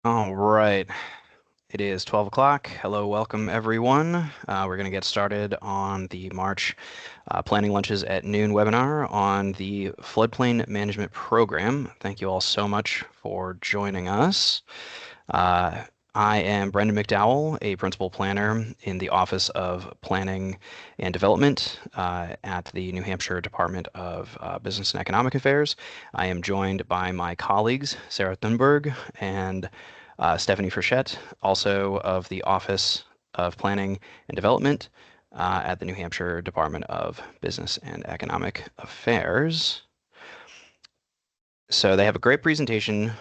All right. It is 12 o'clock. Hello, welcome everyone. We're going to get started on the March Planning Lunches at Noon webinar on the Floodplain Management Program. Thank you all so much for joining us. Uh, I am Brendan McDowell, a principal planner in the Office of Planning and Development at the New Hampshire Department of Business and Economic Affairs. I am joined by my colleagues, Sarah Thunberg and Stephanie Frechette, also of the Office of Planning and Development at the New Hampshire Department of Business and Economic Affairs. So they have a great presentation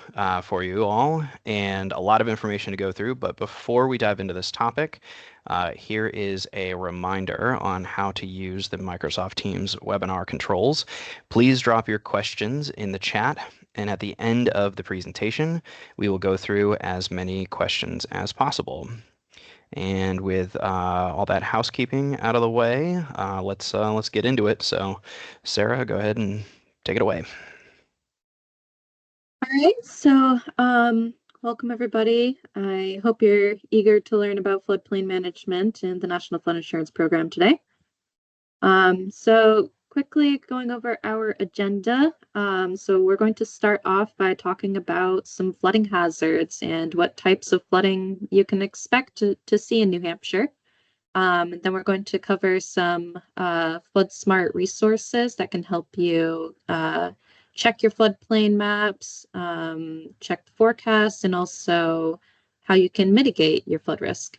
for you all and a lot of information to go through. But before we dive into this topic, here is a reminder on how to use the Microsoft Teams webinar controls. Please drop your questions in the chat. And at the end of the presentation, we will go through as many questions as possible. And with all that housekeeping out of the way, let's get into it. So, Sarah, go ahead and take it away. All right, so welcome everybody. I hope you're eager to learn about floodplain management and the National Flood Insurance Program today. So quickly going over our agenda. So we're going to start off by talking about some flooding hazards and what types of flooding you can expect to see in New Hampshire. And then we're going to cover some flood smart resources that can help you check your floodplain maps, check the forecast, and also how you can mitigate your flood risk.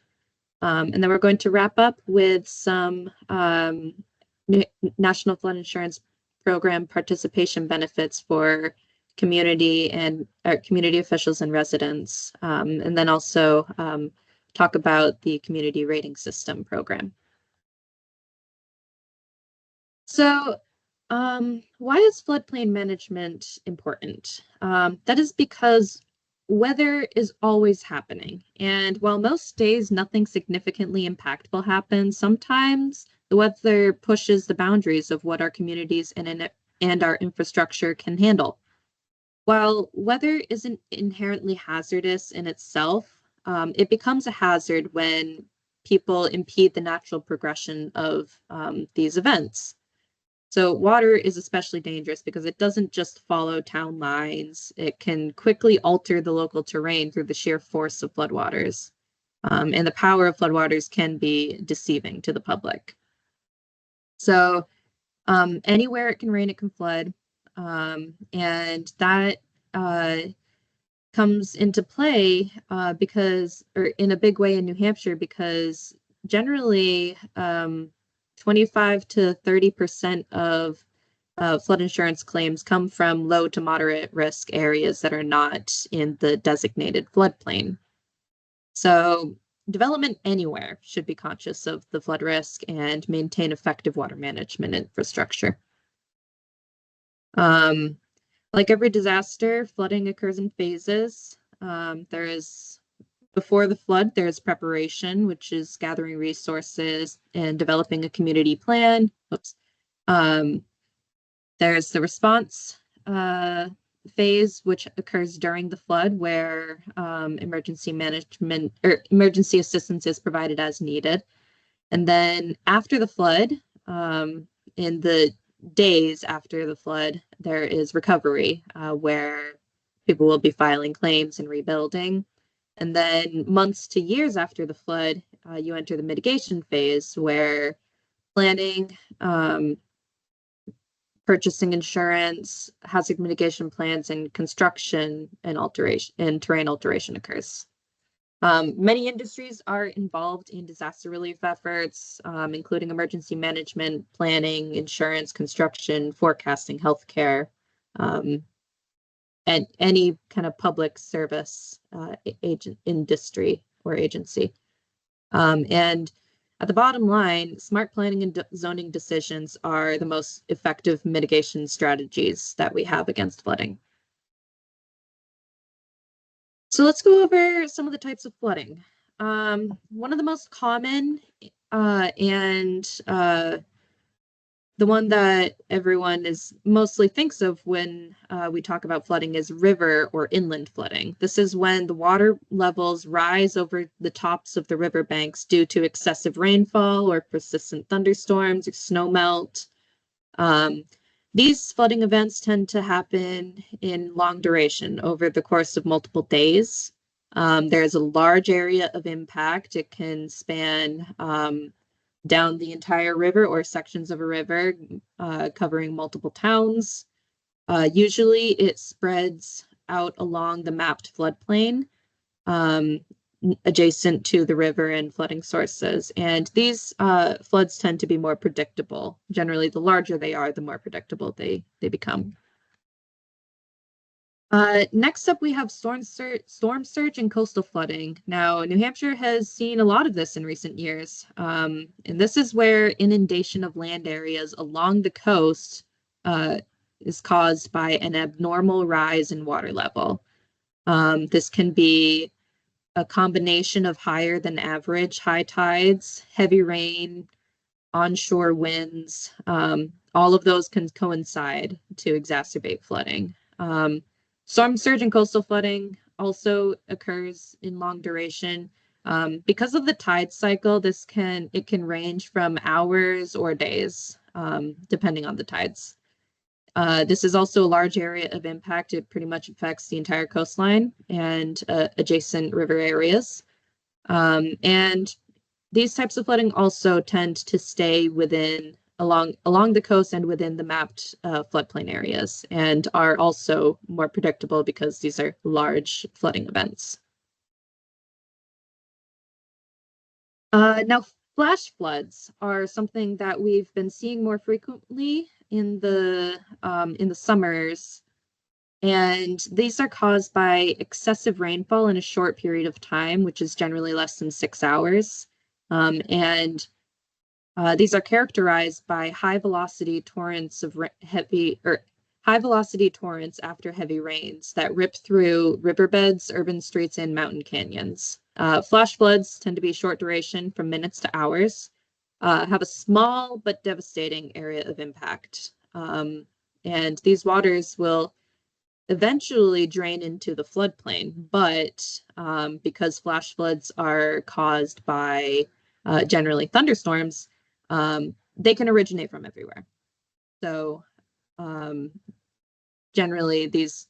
And then we're going to wrap up with some National Flood Insurance Program participation benefits for community and community officials and residents, and then also talk about the community rating system program. So, why is floodplain management important? That is because weather is always happening. And while most days nothing significantly impactful happens, sometimes the weather pushes the boundaries of what our communities and our infrastructure can handle. While weather isn't inherently hazardous in itself, it becomes a hazard when people impede the natural progression of these events. So water is especially dangerous because it doesn't just follow town lines. It can quickly alter the local terrain through the sheer force of floodwaters. And the power of floodwaters can be deceiving to the public. So anywhere it can rain, it can flood. And that comes into play because, or in a big way in New Hampshire, because generally 25 to 30% of flood insurance claims come from low to moderate risk areas that are not in the designated floodplain. So development anywhere should be conscious of the flood risk and maintain effective water management infrastructure. Like every disaster, flooding occurs in phases. There is Before the flood, there's preparation, which is gathering resources and developing a community plan. Oops. There's the response phase, which occurs during the flood, where emergency management or emergency assistance is provided as needed. And then after the flood, in the days after the flood, there is recovery, where people will be filing claims and rebuilding. And then months to years after the flood, you enter the mitigation phase where planning, purchasing insurance, hazard mitigation plans, and construction and terrain alteration occurs. Many industries are involved in disaster relief efforts, including emergency management, planning, insurance, construction, forecasting, healthcare, and any kind of public service industry or agency. And at the bottom line, smart planning and zoning decisions are the most effective mitigation strategies that we have against flooding. So let's go over some of the types of flooding. One of the most common and the one that everyone is mostly thinks of when we talk about flooding is river or inland flooding. This is when the water levels rise over the tops of the riverbanks due to excessive rainfall or persistent thunderstorms or snowmelt. Um, these flooding events tend to happen in long duration over the course of multiple days. There's a large area of impact. It can span down the entire river or sections of a river, covering multiple towns. Usually it spreads out along the mapped floodplain, um, adjacent to the river and flooding sources. And these floods tend to be more predictable. Generally, the larger they are, the more predictable they become. Next up, we have storm surge and coastal flooding. Now, New Hampshire has seen a lot of this in recent years. And this is where inundation of land areas along the coast is caused by an abnormal rise in water level. This can be a combination of higher than average high tides, heavy rain, onshore winds. All of those can coincide to exacerbate flooding. Storm surge and coastal flooding also occurs in long duration. Because of the tide cycle, it can range from hours or days, depending on the tides. This is also a large area of impact. It pretty much affects the entire coastline and adjacent river areas. And these types of flooding also tend to stay along the coast and within the mapped floodplain areas, and are also more predictable because these are large flooding events. Now, flash floods are something that we've been seeing more frequently in the summers, and these are caused by excessive rainfall in a short period of time, which is generally less than 6 hours. And these are characterized by high velocity torrents after heavy rains that rip through riverbeds, urban streets, and mountain canyons. Flash floods tend to be short duration from minutes to hours, have a small but devastating area of impact. And these waters will eventually drain into the floodplain, but because flash floods are caused by generally thunderstorms, they can originate from everywhere. So generally, these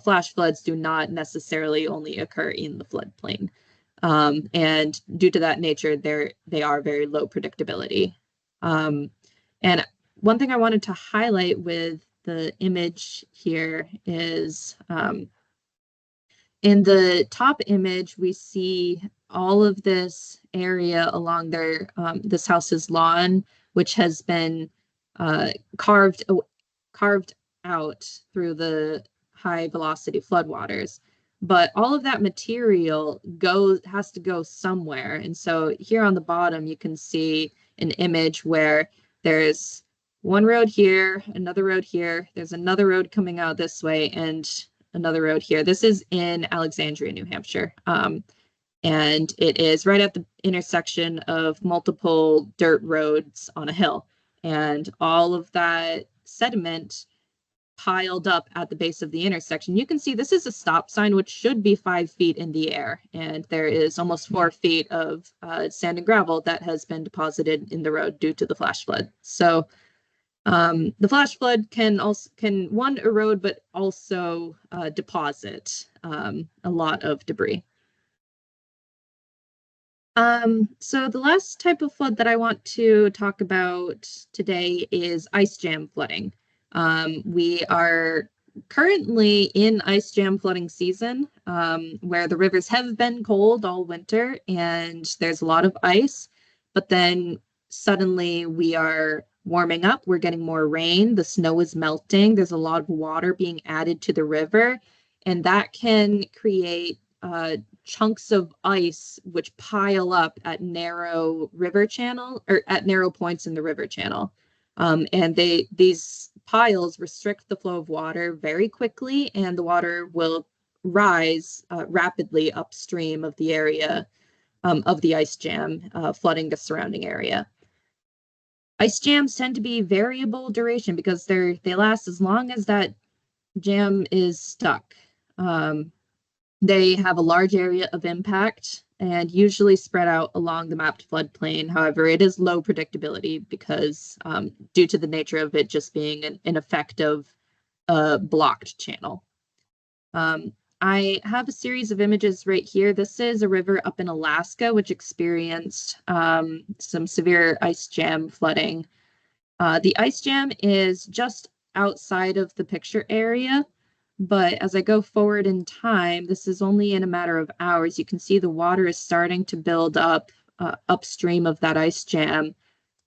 flash floods do not necessarily only occur in the floodplain. And due to that nature, they are very low predictability. And one thing I wanted to highlight with the image here is in the top image, we see all of this area along this house's lawn, which has been carved out through the high velocity floodwaters. But all of that material has to go somewhere. And so here on the bottom, you can see an image where there's one road here, another road here, there's another road coming out this way, and another road here. This is in Alexandria, New Hampshire. And it is right at the intersection of multiple dirt roads on a hill. And all of that sediment piled up at the base of the intersection. You can see this is a stop sign, which should be 5 feet in the air. And there is almost 4 feet of sand and gravel that has been deposited in the road due to the flash flood. So the flash flood can one erode, but also deposit a lot of debris. So the last type of flood that I want to talk about today is ice jam flooding. We are currently in ice jam flooding season, where the rivers have been cold all winter and there's a lot of ice, but then suddenly we are warming up, we're getting more rain, the snow is melting, there's a lot of water being added to the river, and that can create chunks of ice which pile up at narrow river channel or at narrow points in the river channel. And these piles restrict the flow of water very quickly, and the water will rise rapidly upstream of the area of the ice jam, flooding the surrounding area. Ice jams tend to be variable duration because they last as long as that jam is stuck. They have a large area of impact and usually spread out along the mapped floodplain. However, it is low predictability because due to the nature of it just being an effect of a blocked channel. I have a series of images right here. This is a river up in Alaska, which experienced some severe ice jam flooding. The ice jam is just outside of the picture area, but as I go forward in time, this is only in a matter of hours. You can see the water is starting to build up upstream of that ice jam,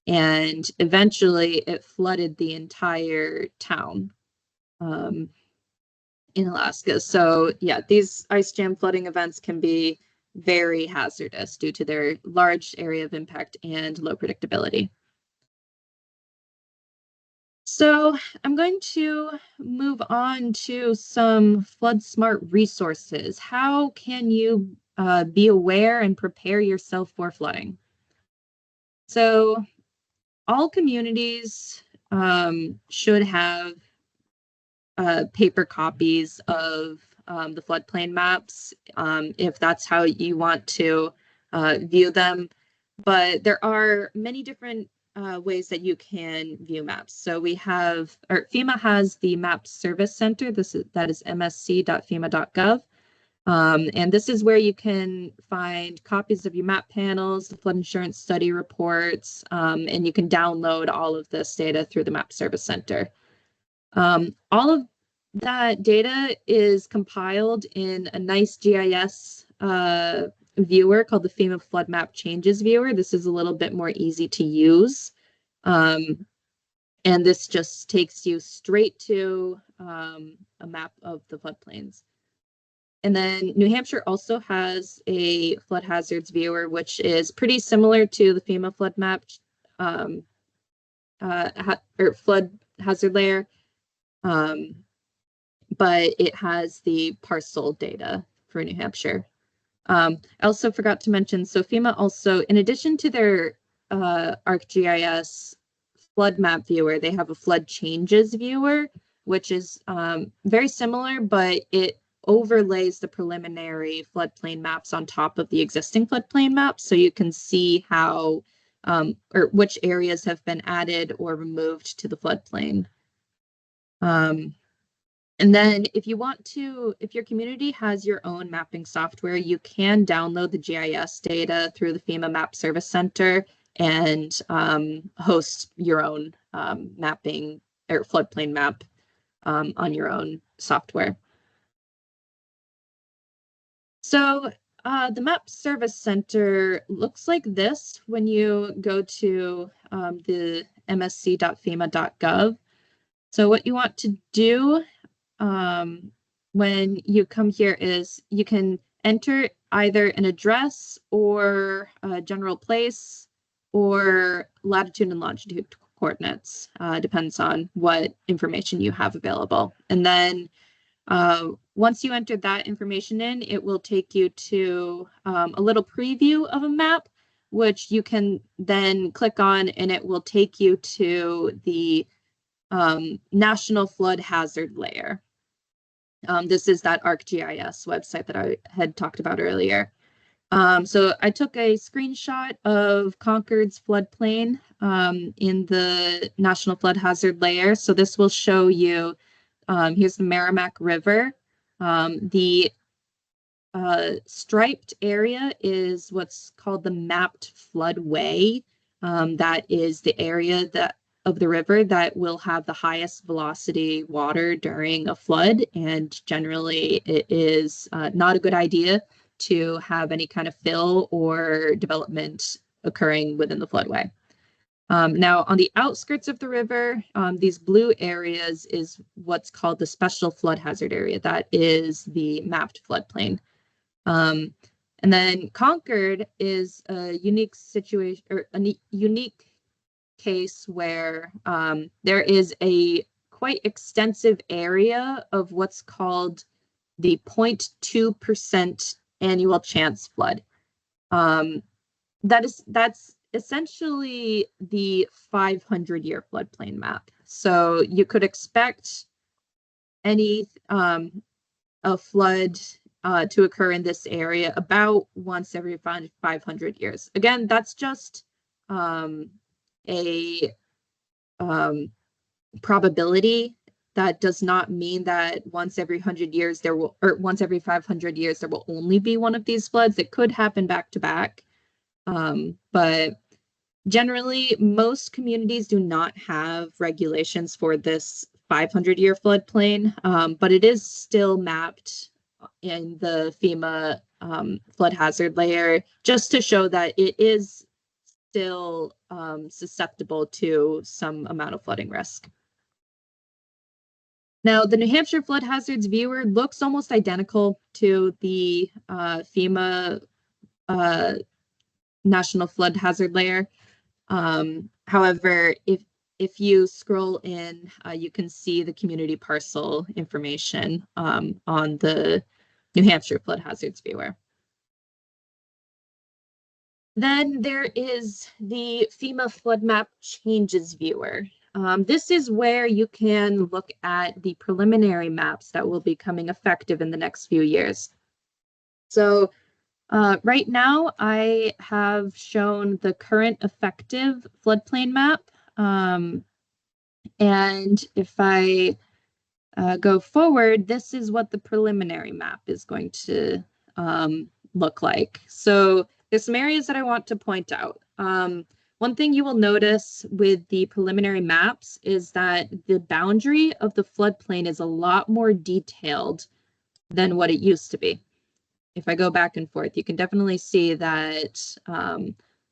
and eventually it flooded the entire town in Alaska. So yeah, these ice jam flooding events can be very hazardous due to their large area of impact and low predictability. So I'm going to move on to some flood smart resources. How can you be aware and prepare yourself for flooding? So all communities should have paper copies of the floodplain maps if that's how you want to view them. But there are many different ways that you can view maps. So we have, or FEMA has the Map Service Center. That is msc.fema.gov. And this is where you can find copies of your map panels, the flood insurance study reports, and you can download all of this data through the Map Service Center. All of that data is compiled in a nice GIS viewer called the FEMA Flood Map Changes Viewer. This is a little bit more easy to use. And this just takes you straight to a map of the floodplains. And then New Hampshire also has a flood hazards viewer, which is pretty similar to the FEMA flood map or flood hazard layer. But it has the parcel data for New Hampshire. I also forgot to mention, so FEMA also, in addition to their ArcGIS flood map viewer, they have a flood changes viewer, which is very similar, but it overlays the preliminary floodplain maps on top of the existing floodplain maps, so you can see how or which areas have been added or removed to the floodplain. And then if you want to, if your community has your own mapping software, you can download the GIS data through the FEMA Map Service Center and host your own mapping or floodplain map on your own software. So the Map Service Center looks like this when you go to the msc.fema.gov. So what you want to do when you come here is you can enter either an address or a general place or latitude and longitude coordinates. Depends on what information you have available. And then once you enter that information in, it will take you to a little preview of a map, which you can then click on, and it will take you to the National Flood Hazard Layer. This is that ArcGIS website that I had talked about earlier. So I took a screenshot of Concord's floodplain in the National Flood Hazard Layer. So this will show you, here's the Merrimack River. The striped area is what's called the mapped floodway. That is the area of the river that will have the highest velocity water during a flood, and generally it is not a good idea to have any kind of fill or development occurring within the floodway. Now, on the outskirts of the river, these blue areas is what's called the special flood hazard area. That is the mapped floodplain. And then Concord is a unique situation, or a unique case where there is a quite extensive area of what's called the 0.2% annual chance flood. That's essentially the 500-year floodplain map. So you could expect any a flood to occur in this area about once every 500 years. Again, that's just a probability. That does not mean that once every 100 years there will, or once every 500 years there will only be one of these floods. It could happen back to back. But generally, most communities do not have regulations for this 500-year floodplain, but it is still mapped in the FEMA flood hazard layer just to show that it is still susceptible to some amount of flooding risk. Now, the New Hampshire flood hazards viewer looks almost identical to the FEMA National Flood Hazard Layer. However, if you scroll in, you can see the community parcel information on the New Hampshire flood hazards viewer. Then there is the FEMA flood map changes viewer. This is where you can look at the preliminary maps that will be coming effective in the next few years. So right now, I have shown the current effective floodplain map. And if I go forward, this is what the preliminary map is going to look like. So there's some areas that I want to point out. One thing you will notice with the preliminary maps is that the boundary of the floodplain is a lot more detailed than what it used to be. If I go back and forth, you can definitely see that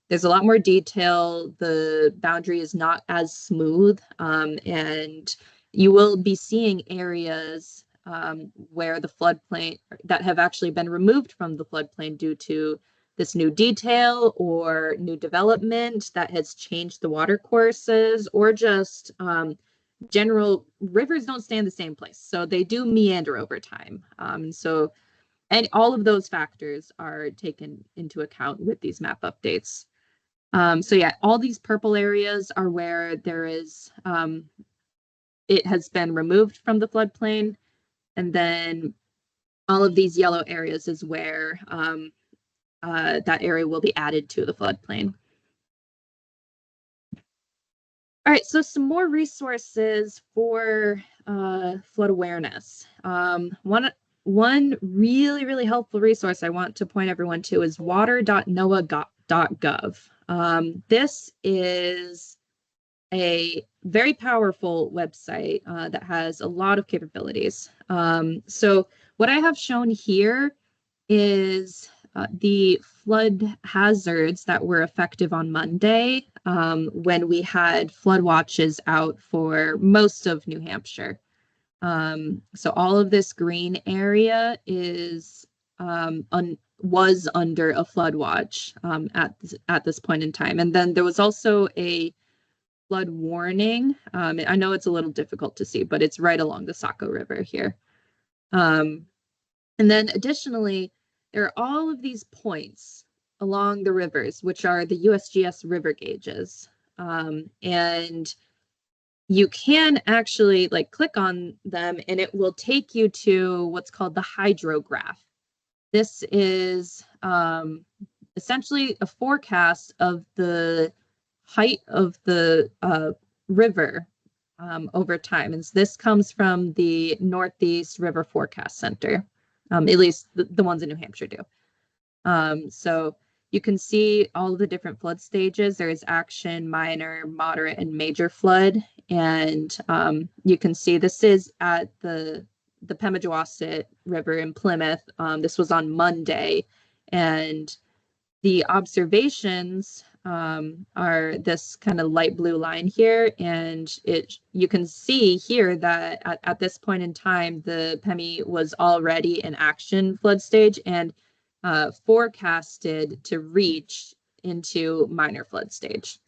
there's a lot more detail. The boundary is not as smooth, and you will be seeing areas where the floodplain that have actually been removed from the floodplain due to this new detail or new development that has changed the water courses, or just general rivers don't stay in the same place. So they do meander over time. And all of those factors are taken into account with these map updates. So yeah, all these purple areas are where there is, it has been removed from the floodplain. And then all of these yellow areas is where that area will be added to the floodplain. All right, so some more resources for flood awareness. One really, really helpful resource I want to point everyone to is water.noaa.gov. This is a very powerful website that has a lot of capabilities. So what I have shown here is the flood hazards that were effective on Monday when we had flood watches out for most of New Hampshire. So all of this green area is was under a flood watch at this point in time. And then there was also a flood warning. I know it's a little difficult to see, but it's right along the Saco River here. And then additionally, there are all of these points along the rivers, which are the USGS river gauges. And you can actually click on them and it will take you to what's called the hydrograph. This is essentially a forecast of the height of the river over time. And this comes from the Northeast River Forecast Center, at least the ones in New Hampshire do. So you can see all of the different flood stages. There is action, minor, moderate, and major flood. And you can see this is at the Pemigewasset River in Plymouth. This was on Monday. And the observations are this kind of light blue line here. And you can see here that at this point in time, the Pemi was already in action flood stage and forecasted to reach into minor flood stage.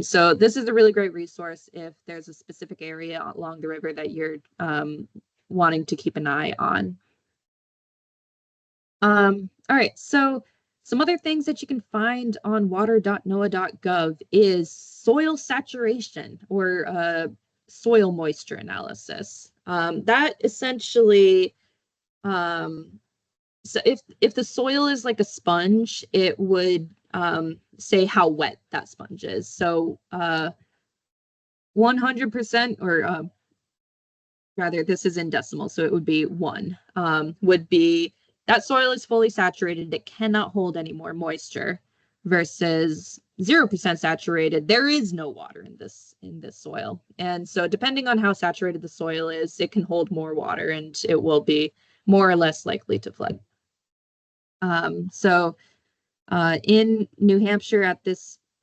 So this is a really great resource if there's a specific area along the river that you're wanting to keep an eye on. All right, so Some other things that you can find on water.noaa.gov is soil saturation or soil moisture analysis. That essentially, so if the soil is like a sponge, it would say how wet that sponge is. So 100% or rather, this is in decimals, so it would be 1, would be that soil is fully saturated. It cannot hold any more moisture versus 0% saturated. There is no water in this soil. And so depending on how saturated the soil is, it can hold more water and it will be more or less likely to flood. In New Hampshire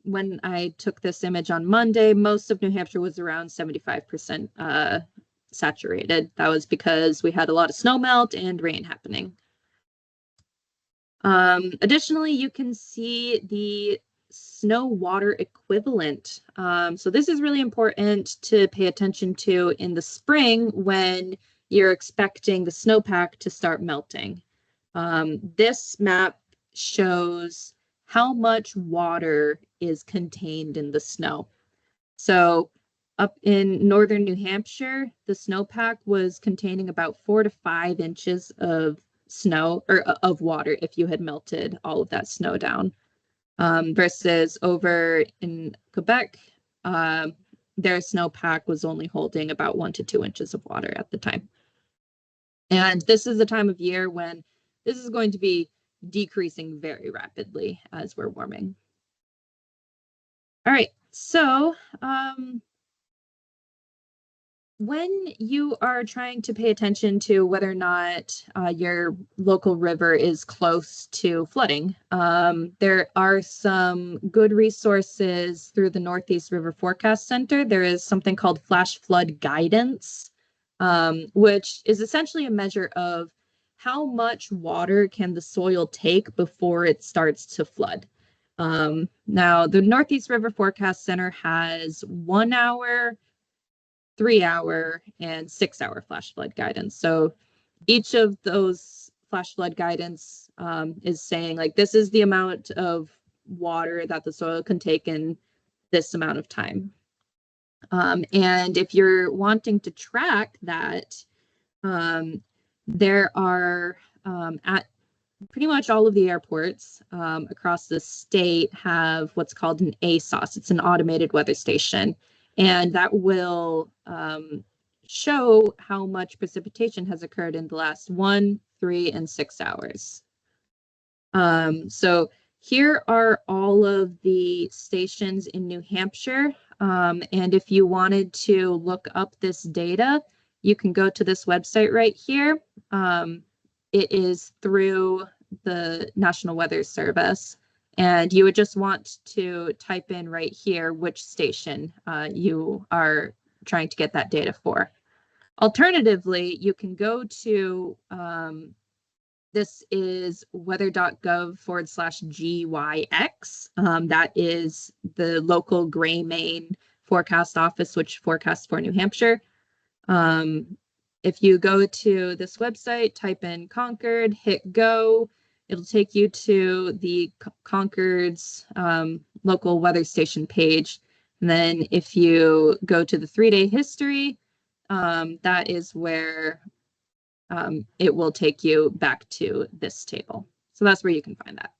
when I took this image on Monday, most of New Hampshire was around 75% saturated. That was because we had a lot of snow melt and rain happening. Additionally, you can see the snow water equivalent. So this is really important to pay attention to in the spring when you're expecting the snowpack to start melting. This map shows how much water is contained in the snow. So up in northern New Hampshire, the snowpack was containing about 4 to 5 inches of snow or of water if you had melted all of that snow down. Versus over in Quebec, their snowpack was only holding about 1 to 2 inches of water at the time. And this is the time of year when this is going to be decreasing very rapidly as we're warming. All right, so when you are trying to pay attention to whether or not your local river is close to flooding, there are some good resources through the Northeast River Forecast Center. There is something called flash flood guidance, which is essentially a measure of how much water can the soil take before it starts to flood. Now, the Northeast River Forecast Center has 1 hour, 3 hour, and 6 hour flash flood guidance. So each of those flash flood guidance is saying like this is the amount of water that the soil can take in this amount of time. And if you're wanting to track that, there are at pretty much all of the airports across the state have what's called an ASOS. It's an automated weather station. And that will show how much precipitation has occurred in the last 1, 3, and 6 hours. So here are all of the stations in New Hampshire. And if you wanted to look up this data, you can go to this website right here. It is through the National Weather Service. And you would just want to type in right here which station you are trying to get that data for. Alternatively, you can go to this is weather.gov/GYX. That is the local Gray Main forecast office, which forecasts for New Hampshire. If you go to this website, type in Concord, hit go, it'll take you to the Concord's local weather station page. And then if you go to the 3-day history, that is where it will take you back to this table. So that's where you can find that.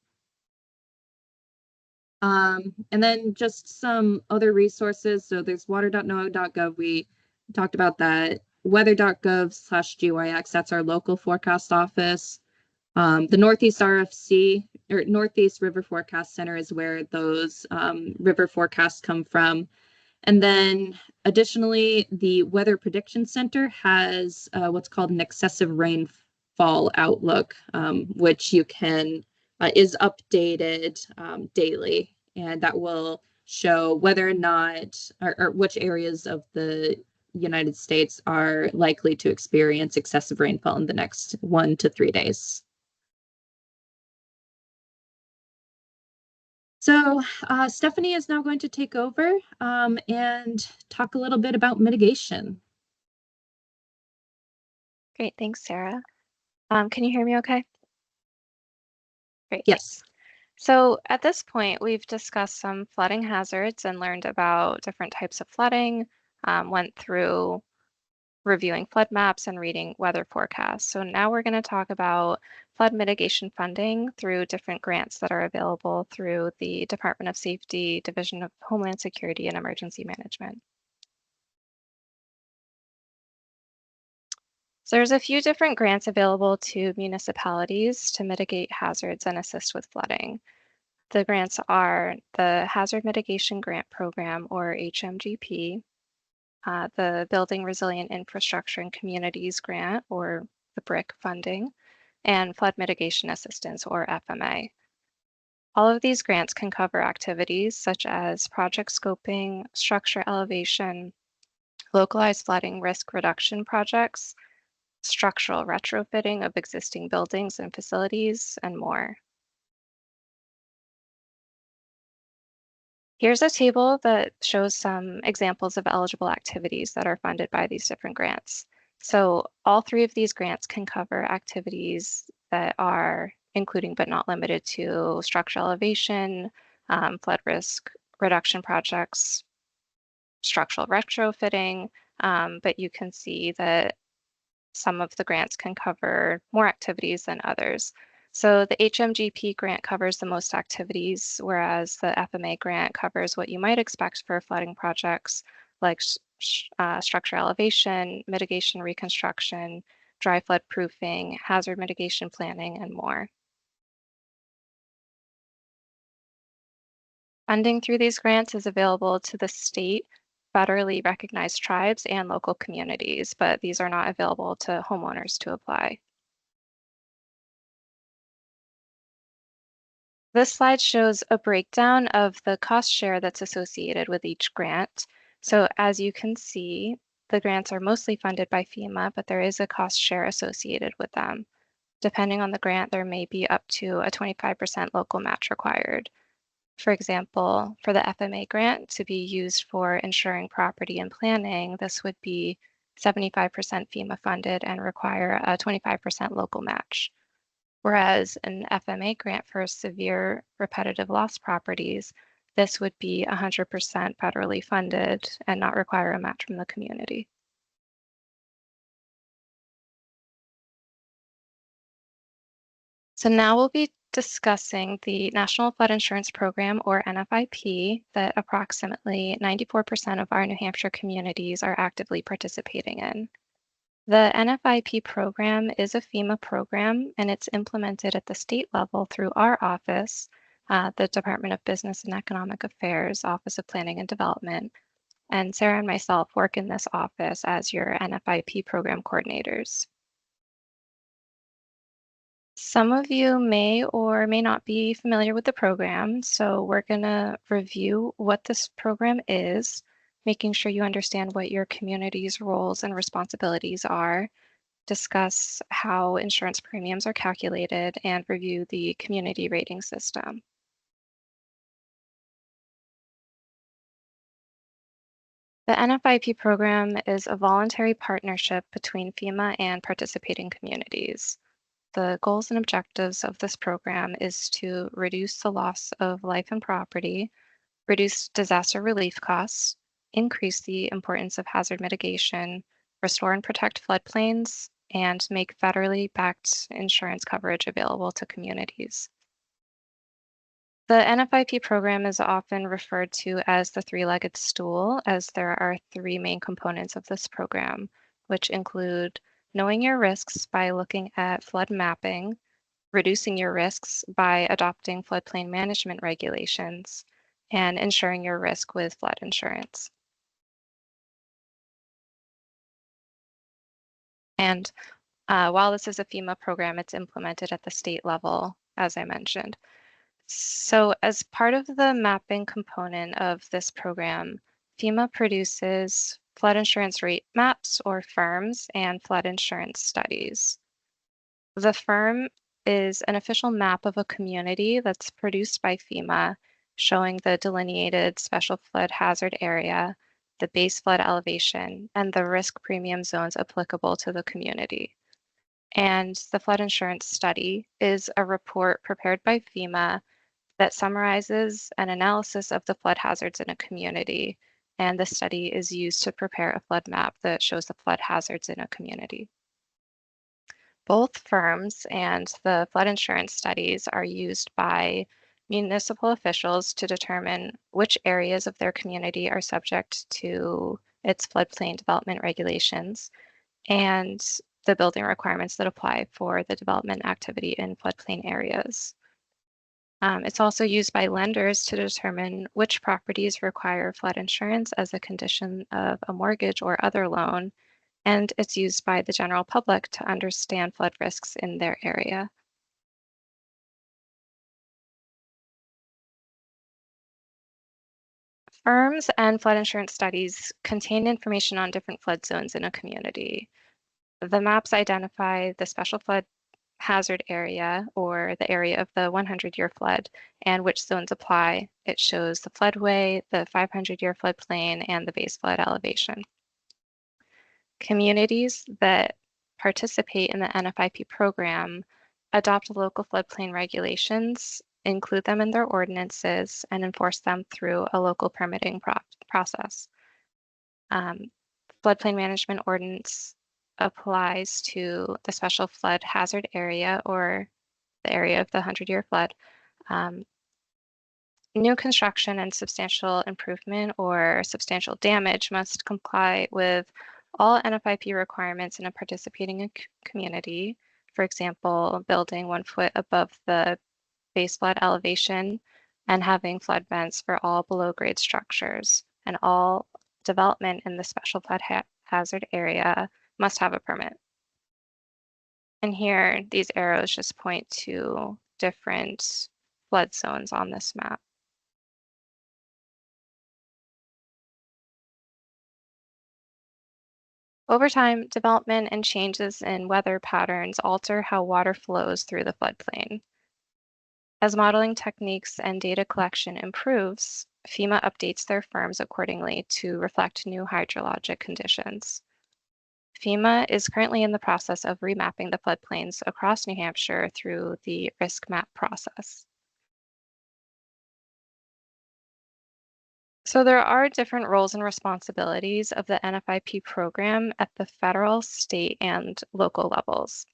And then just some other resources. So there's water.noaa.gov. We talked about that. Weather.gov/GYX, that's our local forecast office. The Northeast RFC, or Northeast River Forecast Center, is where those river forecasts come from. And then additionally, the Weather Prediction Center has what's called an excessive rainfall outlook, which you can is updated daily, and that will show whether or not or which areas of the United States are likely to experience excessive rainfall in the next 1 to 3 days. So Stephanie is now going to take over and talk a little bit about mitigation. Great, thanks, Sarah. Can you hear me okay? Great. Yes. So at this point, we've discussed some flooding hazards and learned about different types of flooding, went through reviewing flood maps and reading weather forecasts. So now we're going to talk about flood mitigation funding through different grants that are available through the Department of Safety, Division of Homeland Security and Emergency Management. So there's a few different grants available to municipalities to mitigate hazards and assist with flooding. The grants are the Hazard Mitigation Grant Program, or HMGP, the Building Resilient Infrastructure and Communities Grant, or the BRIC funding, and Flood Mitigation Assistance, or FMA. All of these grants can cover activities such as project scoping, structure elevation, localized flooding risk reduction projects, structural retrofitting of existing buildings and facilities, and more. Here's a table that shows some examples of eligible activities that are funded by these different grants. So all three of these grants can cover activities that are including but not limited to structural elevation, flood risk reduction projects, structural retrofitting, but you can see that some of the grants can cover more activities than others. So the HMGP grant covers the most activities, whereas the FMA grant covers what you might expect for flooding projects like structure elevation, mitigation reconstruction, dry flood proofing, hazard mitigation planning, and more. Funding through these grants is available to the state, federally recognized tribes, and local communities, but these are not available to homeowners to apply. This slide shows a breakdown of the cost share that's associated with each grant. So as you can see, the grants are mostly funded by FEMA, but there is a cost share associated with them. Depending on the grant, there may be up to a 25% local match required. For example, for the FMA grant to be used for ensuring property and planning, this would be 75% FEMA funded and require a 25% local match. Whereas an FMA grant for severe repetitive loss properties, this would be 100% federally funded and not require a match from the community. So now we'll be discussing the National Flood Insurance Program, or NFIP, that approximately 94% of our New Hampshire communities are actively participating in. The NFIP program is a FEMA program, and it's implemented at the state level through our office, the Department of Business and Economic Affairs, Office of Planning and Development. And Sarah and myself work in this office as your NFIP program coordinators. Some of you may or may not be familiar with the program, so we're going to review what this program is, making sure you understand what your community's roles and responsibilities are, discuss how insurance premiums are calculated, and review the community rating system. The NFIP program is a voluntary partnership between FEMA and participating communities. The goals and objectives of this program is to reduce the loss of life and property, reduce disaster relief costs, increase the importance of hazard mitigation, restore and protect floodplains, and make federally backed insurance coverage available to communities. The NFIP program is often referred to as the three-legged stool, as there are three main components of this program, which include knowing your risks by looking at flood mapping, reducing your risks by adopting floodplain management regulations, and ensuring your risk with flood insurance. And while this is a FEMA program, it's implemented at the state level, as I mentioned. So as part of the mapping component of this program, FEMA produces flood insurance rate maps, or FIRMs, and flood insurance studies. The FIRM is an official map of a community that's produced by FEMA, showing the delineated special flood hazard area, the base flood elevation, and the risk premium zones applicable to the community. And the flood insurance study is a report prepared by FEMA that summarizes an analysis of the flood hazards in a community, and the study is used to prepare a flood map that shows the flood hazards in a community. Both firms and the flood insurance studies are used by municipal officials to determine which areas of their community are subject to its floodplain development regulations and the building requirements that apply for the development activity in floodplain areas. It's also used by lenders to determine which properties require flood insurance as a condition of a mortgage or other loan, and it's used by the general public to understand flood risks in their area. Firms and flood insurance studies contain information on different flood zones in a community. The maps identify the special flood hazard area or the area of the 100-year flood and which zones apply. It shows the floodway, the 500-year floodplain, and the base flood elevation. Communities that participate in the NFIP program adopt local floodplain regulations, include them in their ordinances, and enforce them through a local permitting process. Floodplain management ordinance applies to the special flood hazard area or the area of the 100-year flood. New construction and substantial improvement or substantial damage must comply with all NFIP requirements in a participating community. For example, building 1 foot above the base flood elevation and having flood vents for all below grade structures. And all development in the special flood hazard area must have a permit. And here, these arrows just point to different flood zones on this map. Over time, development and changes in weather patterns alter how water flows through the floodplain. As modeling techniques and data collection improves, FEMA updates their firms accordingly to reflect new hydrologic conditions. FEMA is currently in the process of remapping the floodplains across New Hampshire through the risk map process. So there are different roles and responsibilities of the NFIP program at the federal, state, and local levels.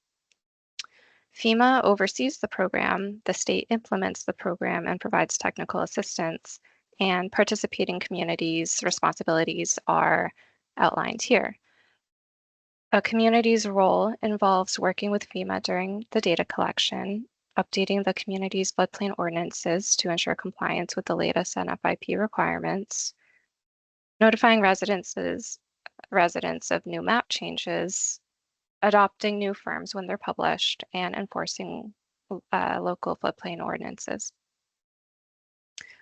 FEMA oversees the program, the state implements the program and provides technical assistance, and participating communities' responsibilities are outlined here. A community's role involves working with FEMA during the data collection, updating the community's floodplain ordinances to ensure compliance with the latest NFIP requirements, notifying residents of new map changes, adopting new firms when they're published, and enforcing local floodplain ordinances.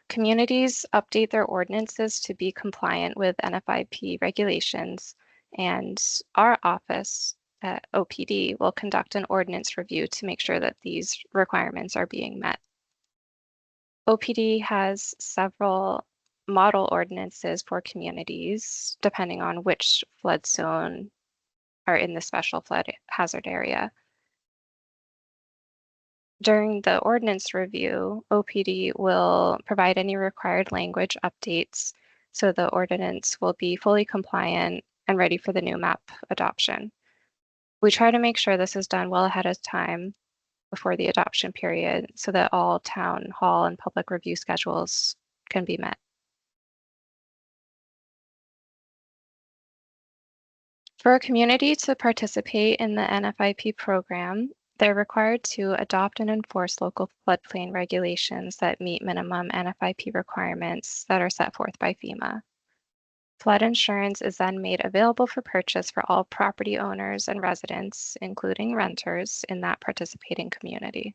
Communities update their ordinances to be compliant with NFIP regulations, and our office at OPD will conduct an ordinance review to make sure that these requirements are being met. OPD has several model ordinances for communities, depending on which flood zone are in the special flood hazard area. During the ordinance review, OPD will provide any required language updates so the ordinance will be fully compliant and ready for the new map adoption. We try to make sure this is done well ahead of time before the adoption period so that all town hall and public review schedules can be met. For a community to participate in the NFIP program, they're required to adopt and enforce local floodplain regulations that meet minimum NFIP requirements that are set forth by FEMA. Flood insurance is then made available for purchase for all property owners and residents, including renters, in that participating community.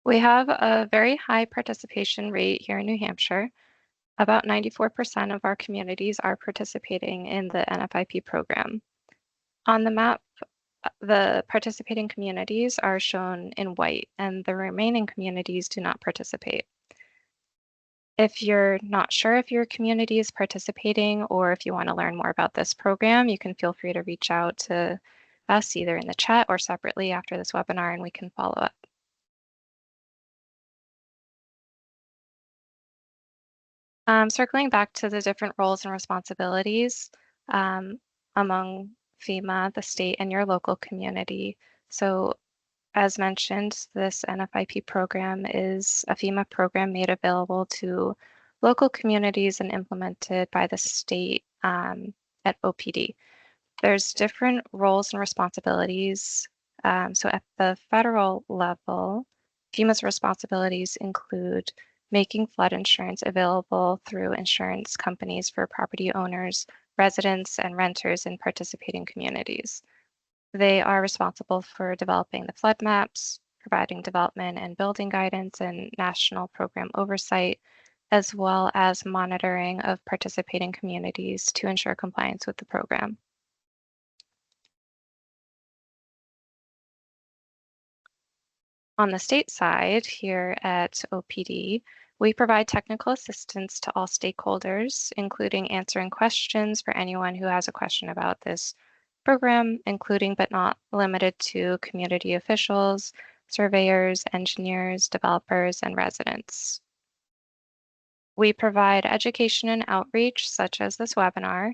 We have a very high participation rate here in New Hampshire. About 94% of our communities are participating in the NFIP program. On the map, the participating communities are shown in white and the remaining communities do not participate. If you're not sure if your community is participating or if you want to learn more about this program, you can feel free to reach out to us either in the chat or separately after this webinar, and we can follow up. Circling back to the different roles and responsibilities among FEMA, the state, and your local community. So as mentioned, this NFIP program is a FEMA program made available to local communities and implemented by the state at OPD. There's different roles and responsibilities. So at the federal level, FEMA's responsibilities include making flood insurance available through insurance companies for property owners, residents, and renters in participating communities. They are responsible for developing the flood maps, providing development and building guidance and national program oversight, as well as monitoring of participating communities to ensure compliance with the program. On the state side, here at OPD, we provide technical assistance to all stakeholders, including answering questions for anyone who has a question about this program, including but not limited to community officials, surveyors, engineers, developers, and residents. We provide education and outreach, such as this webinar,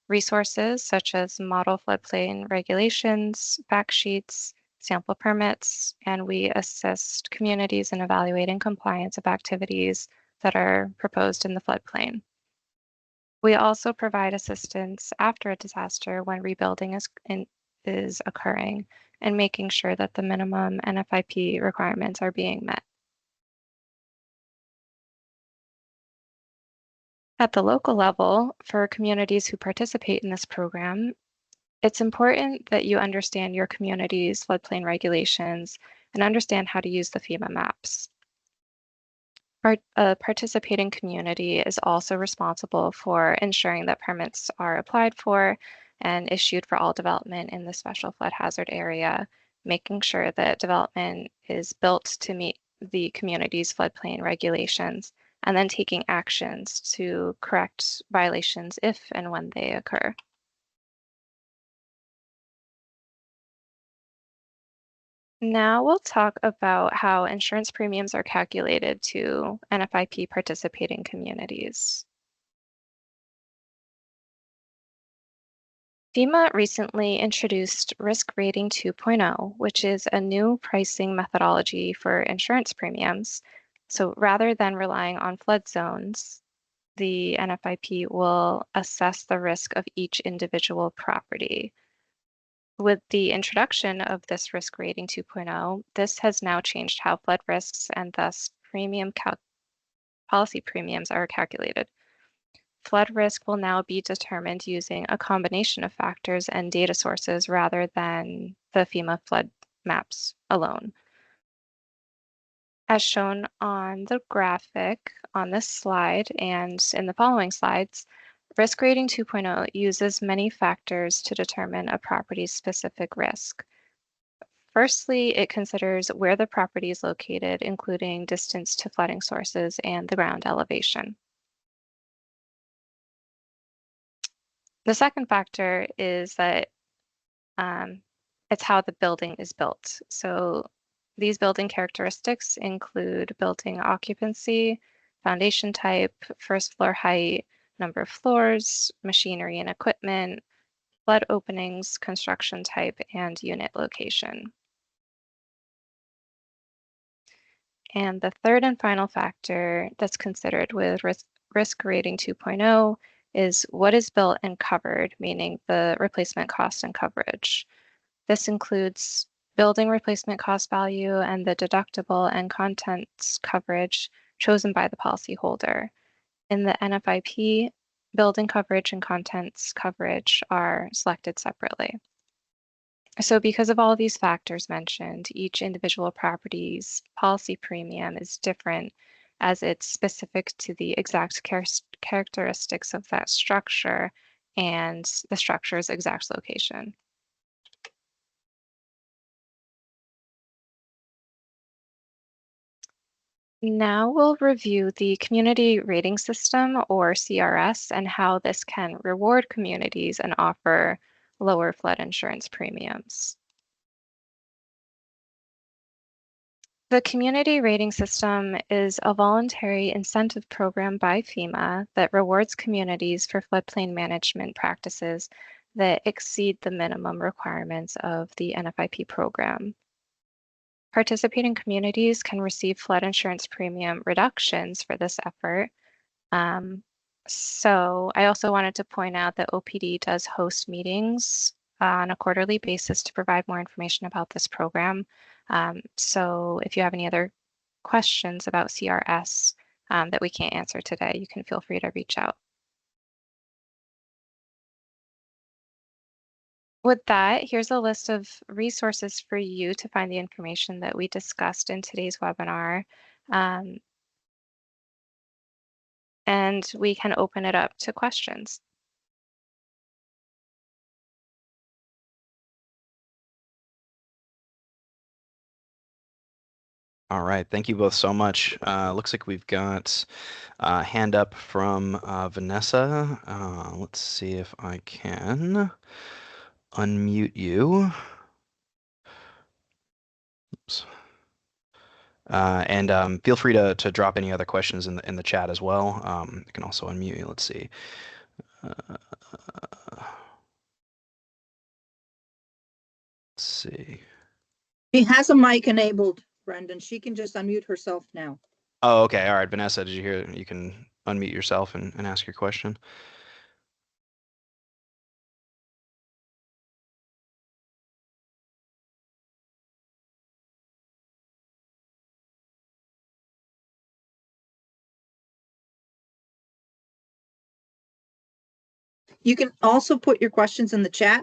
resources such as model floodplain regulations, fact sheets, sample permits, and we assist communities in evaluating compliance of activities that are proposed in the floodplain. We also provide assistance after a disaster when rebuilding is occurring and making sure that the minimum NFIP requirements are being met. At the local level, for communities who participate in this program, it's important that you understand your community's floodplain regulations and understand how to use the FEMA maps. A participating community is also responsible for ensuring that permits are applied for and issued for all development in the special flood hazard area, making sure that development is built to meet the community's floodplain regulations, and then taking actions to correct violations if and when they occur. Now we'll talk about how insurance premiums are calculated to NFIP participating communities. FEMA recently introduced Risk Rating 2.0, which is a new pricing methodology for insurance premiums. So rather than relying on flood zones, the NFIP will assess the risk of each individual property. With the introduction of this Risk Rating 2.0, this has now changed how flood risks and thus policy premiums are calculated. Flood risk will now be determined using a combination of factors and data sources rather than the FEMA flood maps alone. As shown on the graphic on this slide and in the following slides, Risk Rating 2.0 uses many factors to determine a property's specific risk. Firstly, it considers where the property is located, including distance to flooding sources and the ground elevation. The second factor is that it's how the building is built. So these building characteristics include building occupancy, foundation type, first floor height, number of floors, machinery and equipment, flood openings, construction type, and unit location. And the third and final factor that's considered with risk rating 2.0 is what is built and covered, meaning the replacement cost and coverage. This includes building replacement cost value and the deductible and contents coverage chosen by the policyholder. In the NFIP, building coverage and contents coverage are selected separately. So because of all these factors mentioned, each individual property's policy premium is different as it's specific to the exact characteristics of that structure and the structure's exact location. Now we'll review the community rating system, or CRS, and how this can reward communities and offer lower flood insurance premiums. The community rating system is a voluntary incentive program by FEMA that rewards communities for floodplain management practices that exceed the minimum requirements of the NFIP program. Participating communities can receive flood insurance premium reductions for this effort. So I also wanted to point out that OPD does host meetings on a quarterly basis to provide more information about this program. So if you have any other questions about CRS that we can't answer today, you can feel free to reach out. With that, here's a list of resources for you to find the information that we discussed in today's webinar. And we can open it up to questions. All right, thank you both so much. Looks like we've got a hand up from Vanessa. Let's see if I can unmute you. Oops. And feel free to drop any other questions in the chat as well. You can also unmute you. Let's see. Let's see. She has a mic enabled, Brendan. She can just unmute herself now. Oh, okay. All right, Vanessa, did you hear? You can unmute yourself and ask your question. You can also put your questions in the chat.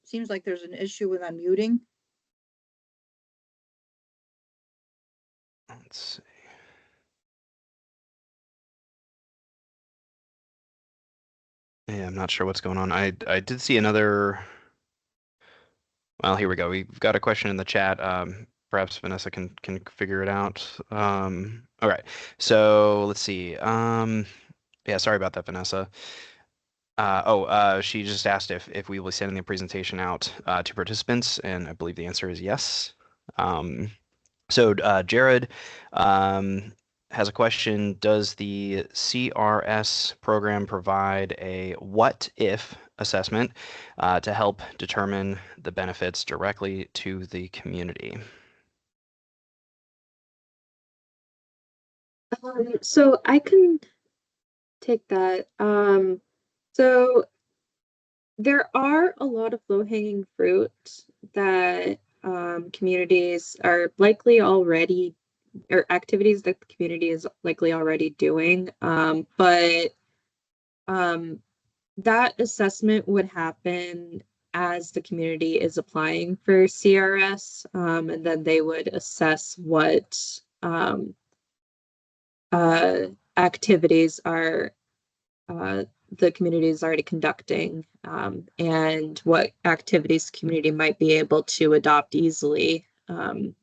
Seems like there's an issue with unmuting. Let's see. Yeah, I'm not sure what's going on. I did see another. Well, here we go. We've got a question in the chat. Perhaps Vanessa can figure it out. All right. So let's see. Yeah, sorry about that, Vanessa. She just asked if we will be sending the presentation out to participants, and I believe the answer is yes. So Jared has a question. Does the CRS program provide a what if assessment to help determine the benefits directly to the community? So I can take that. So there are a lot of low-hanging fruit that communities are likely already, or activities that the community is likely already doing. But that assessment would happen as the community is applying for CRS, and then they would assess what activities are the community is already conducting, and what activities the community might be able to adopt easily in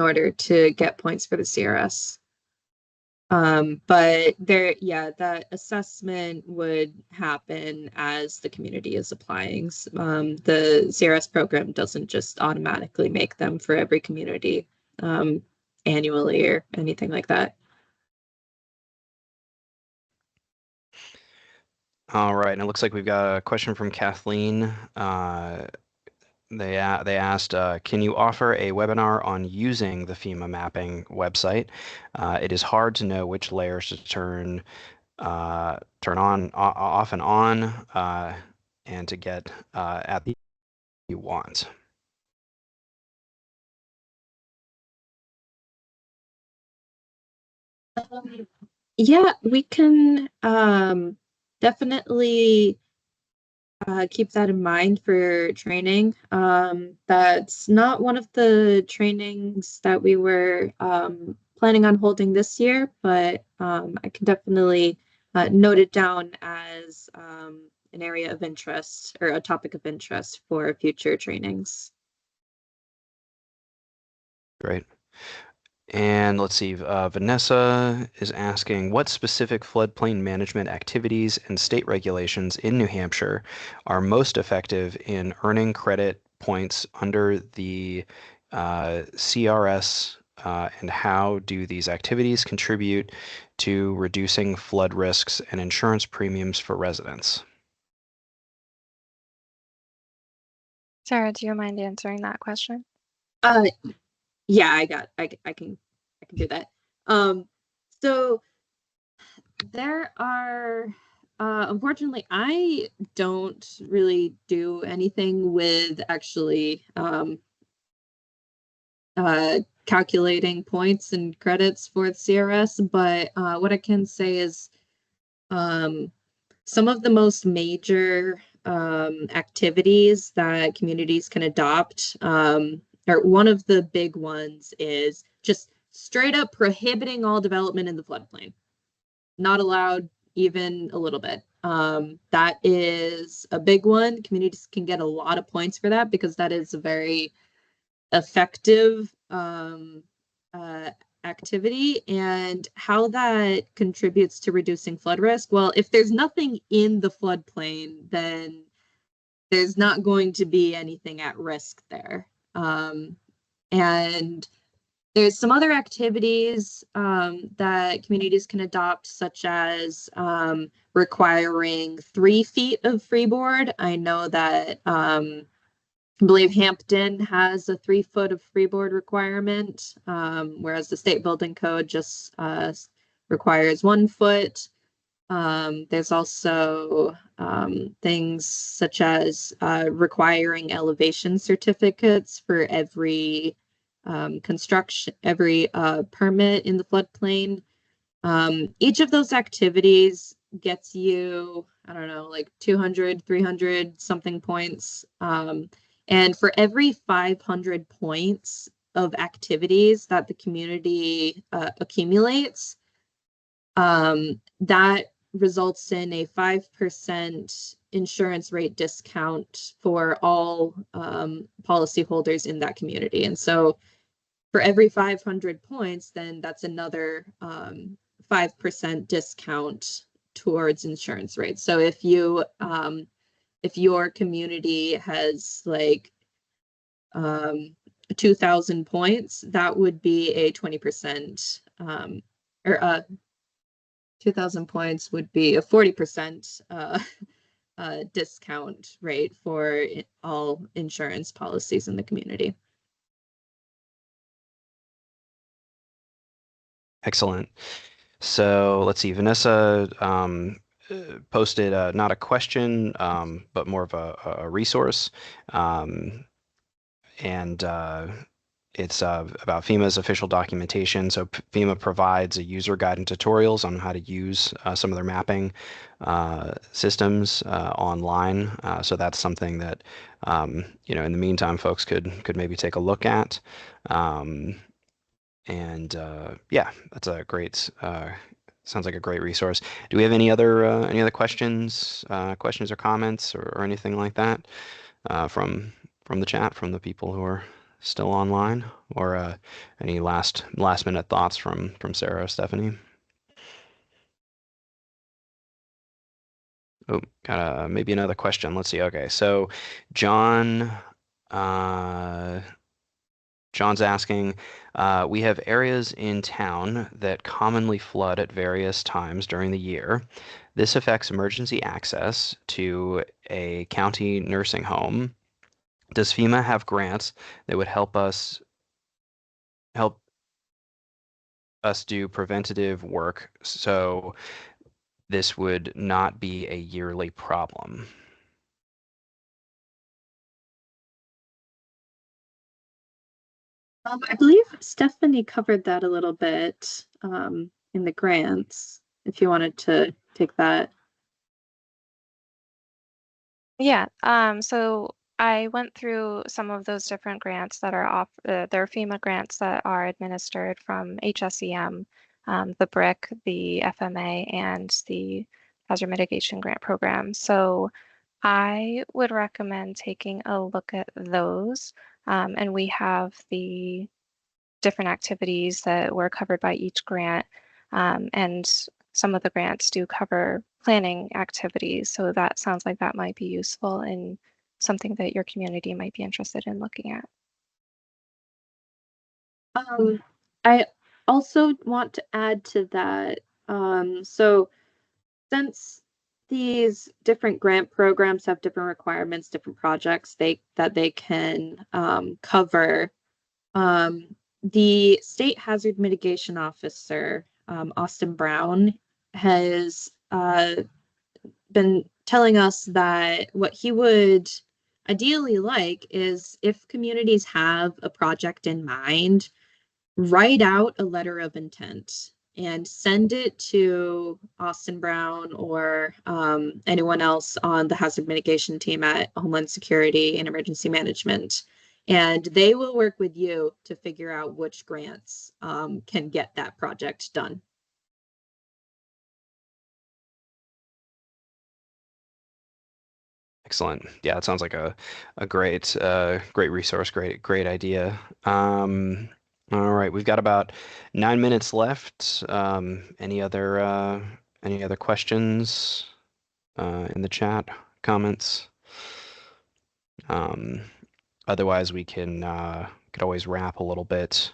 order to get points for the CRS. But that assessment would happen as the community is applying. The CRS program doesn't just automatically make them for every community annually or anything like that. All right, and it looks like we've got a question from Kathleen. They asked, can you offer a webinar on using the FEMA mapping website? It is hard to know which layers to turn on, off and on, and to get at the you want. Yeah, we can definitely keep that in mind for training. That's not one of the trainings that we were planning on holding this year, but I can definitely note it down as an area of interest or a topic of interest for future trainings. Great. And let's see, Vanessa is asking, what specific floodplain management activities and state regulations in New Hampshire are most effective in earning credit points under the CRS, and how do these activities contribute to reducing flood risks and insurance premiums for residents? Sarah, do you mind answering that question? Yeah, I can do that. So there are unfortunately I don't really do anything with actually calculating points and credits for the CRS, but what I can say is some of the most major activities that communities can adopt, or one of the big ones is just straight up prohibiting all development in the floodplain. Not allowed even a little bit. That is a big one. Communities can get a lot of points for that because that is a very effective uh, activity. And how that contributes to reducing flood risk. Well, if there's nothing in the floodplain, then there's not going to be anything at risk there. And there's some other activities that communities can adopt, such as requiring 3 feet of freeboard. I know that I believe Hampton has a 3 foot of freeboard requirement, whereas the state building code just requires 1 foot. There's also things such as requiring elevation certificates for every construction, every permit in the floodplain. Each of those activities gets you, I don't know, like 200, 300 something points. And for every 500 points of activities that the community accumulates, that results in a 5% insurance rate discount for all policyholders in that community. And so for every 500 points, then that's another 5% discount towards insurance rates. So if your community has like 2,000 points, that would be a 20% or 2,000 points would be a 40% discount rate for all insurance policies in the community. Excellent. So let's see, Vanessa posted not a question, but more of a resource. And it's about FEMA's official documentation. So FEMA provides a user guide and tutorials on how to use some of their mapping systems online. So that's something that, in the meantime, folks could maybe take a look at. And yeah, that's a great, sounds like a great resource. Do we have any other questions or comments or anything like that from the chat, from the people who are still online, or any last minute thoughts from Sarah or Stephanie? Oh, got maybe another question. Let's see. Okay, so John, uh, John's asking, we have areas in town that commonly flood at various times during the year. This affects emergency access to a county nursing home. Does FEMA have grants that would help us do preventative work so this would not be a yearly problem? I believe Stephanie covered that a little bit in the grants, if you wanted to take that. Yeah, so I went through some of those different grants that are there are FEMA grants that are administered from HSEM, the BRIC, the FMA, and the Hazard Mitigation Grant Program. So I would recommend taking a look at those. And we have the different activities that were covered by each grant. And some of the grants do cover planning activities. So that sounds like that might be useful and something that your community might be interested in looking at. I also want to add to that. So since these different grant programs have different requirements, different projects that they can cover, the state hazard mitigation officer, Austin Brown, has been telling us that what he would ideally like is if communities have a project in mind, write out a letter of intent and send it to Austin Brown or anyone else on the hazard mitigation team at Homeland Security and Emergency Management. And they will work with you to figure out which grants can get that project done. Excellent. Yeah, it sounds like a great great resource, great idea. All right, we've got about 9 minutes left. Any other questions in the chat, comments? Um, Otherwise, we can could always wrap a little bit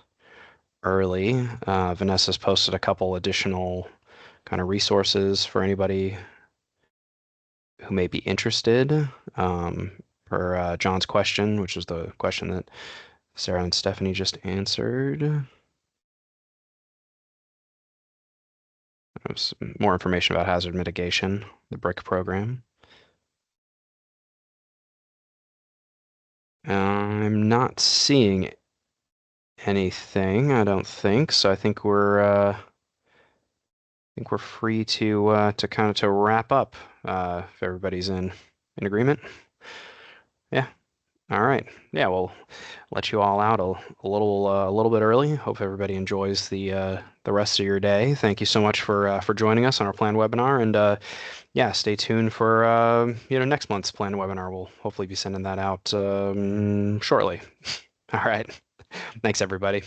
early. Vanessa's posted a couple additional kind of resources for anybody who may be interested. For John's question, which is the question that Sarah and Stephanie just answered. There's more information about hazard mitigation, the BRIC program. I'm not seeing anything, I don't think. So I think we're free to kind of to wrap up if everybody's in agreement. Yeah. All right. Yeah, we'll let you all out a little bit early. Hope everybody enjoys the rest of your day. Thank you so much for joining us on our planned webinar, and yeah, stay tuned for next month's planned webinar. We'll hopefully be sending that out shortly. All right. Thanks everybody.